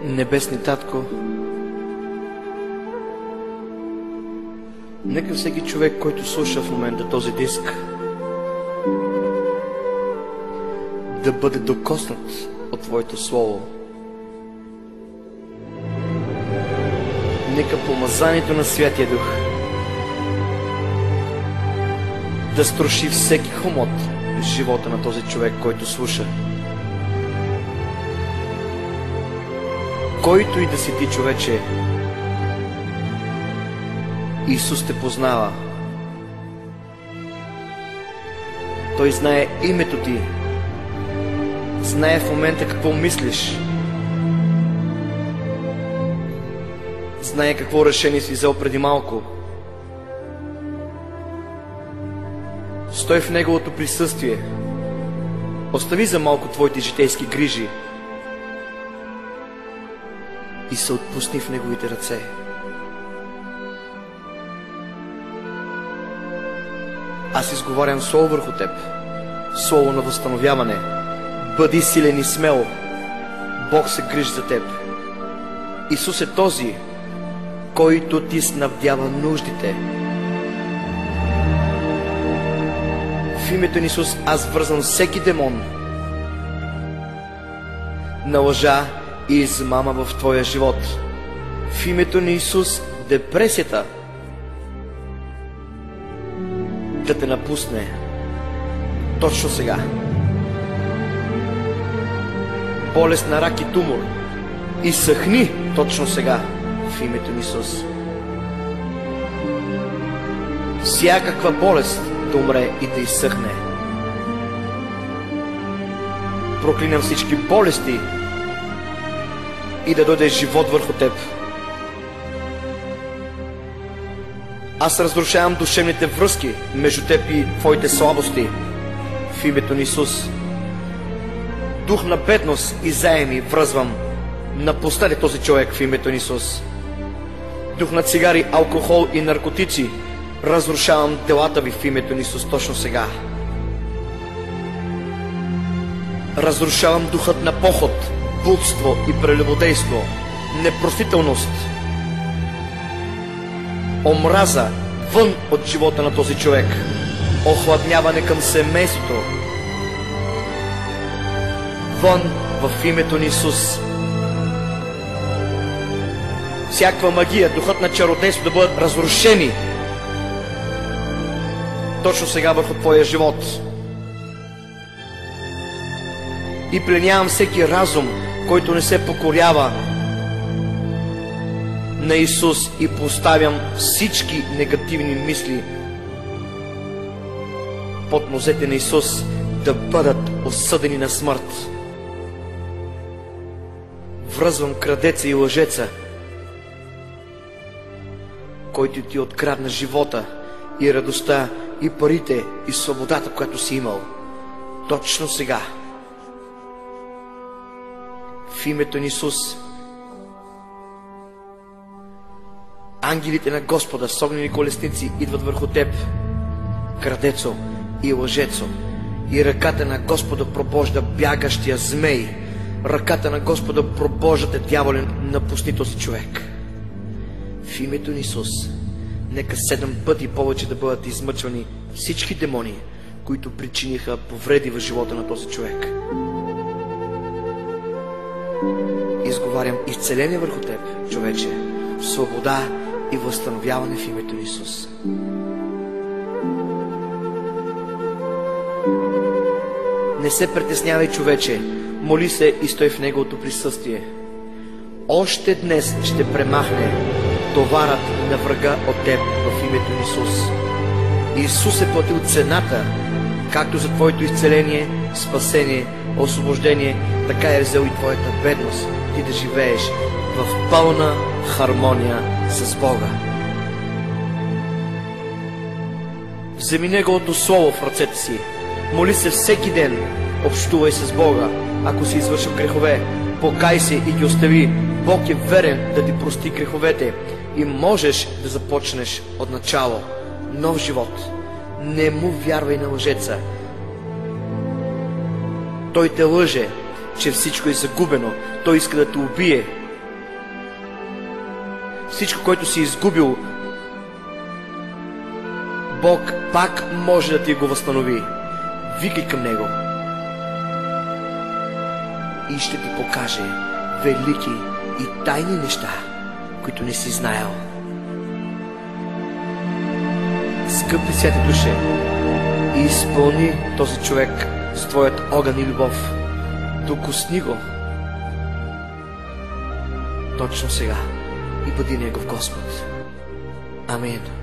Небесни Татко, нека всеки човек, който слуша в момента този диск, да бъде докоснат от Твоето Слово. Нека помазанието на Святия Дух да струши всеки хомот в живота на този човек, който слуша. Който и да си ти, човече, Исус те познава. Той знае името ти, знае в момента какво мислиш, знае какво решение си взел преди малко. Стой в Неговото присъствие, остави за малко твоите житейски грижи и се отпусни в Неговите ръце. Аз изговарям слово върху теб, слово на възстановяване. Бъди силен и смел, Бог се грижи за теб. Исус е този, който ти снабдява нуждите. В името на Исус аз връзвам всеки демон на лъжа и измама в твоя живот. В името на Исус депресията да те напусне точно сега. Болест на рак и тумор изсъхни точно сега в името на Исус. Всякаква болест да умре и да изсъхне. Проклинам всички болести и да дойде живот върху теб. Аз разрушавам душевните връзки между теб и твоите слабости в името на Исус. Дух на бедност и заеми връзвам. Напусти този човек в името на Исус. Дух на цигари, алкохол и наркотици, разрушавам делата ви в името на Исус точно сега. Разрушавам духът на похот, блудство и прелюбодейство, непростителност, омраза вън от живота на този човек, охладняване към семейството, вън в името на Исус. Всякаква магия, духът на чародейство да бъдат разрушени точно сега върху твоя живот. И пленявам всеки разум, който не се покорява на Исус, и поставям всички негативни мисли под нозете на Исус да бъдат осъдени на смърт. Връзвам крадеца и лъжеца, който ти открадна живота и радостта и парите и свободата, която си имал. Точно сега. В името на Исус. Ангелите на Господа с огнени колесници идват върху теб, крадецо и лъжецо, и ръката на Господа пробожда бягащия змей. Ръката на Господа пробожда те, дяволе, напусни този човек. В името на Исус, нека 7 пъти повече да бъдат измъчвани всички демони, които причиниха повреди в живота на този човек. Изговарям изцеление върху теб, човече, свобода и възстановяване в името на Исус. Не се притеснявай, човече, моли се и стой в Неговото присъствие. Още днес ще премахне товарът на врага от теб в името на Исус. Исус е платил цената, както за твоето изцеление, спасение, освобождение, така е взел и твоята бедност, ти да живееш в пълна хармония с Бога. Вземи Неговото Слово в ръцете си, моли се всеки ден, общувай с Бога. Ако си извършил грехове, покай се и ги остави. Бог е верен да ти прости греховете и можеш да започнеш от начало нов живот. Не му вярвай на лъжеца. Той те лъже, че всичко е загубено. Той иска да те убие Всичко, което си изгубил, Бог пак може да ти го възстанови. Викай към Него и ще ти покаже велики и тайни неща, които не си знаел. Скъпи святи душе, изпълни този човек с твоят огън и любов. Докосни го точно сега и бъди Негов Господ. Амин.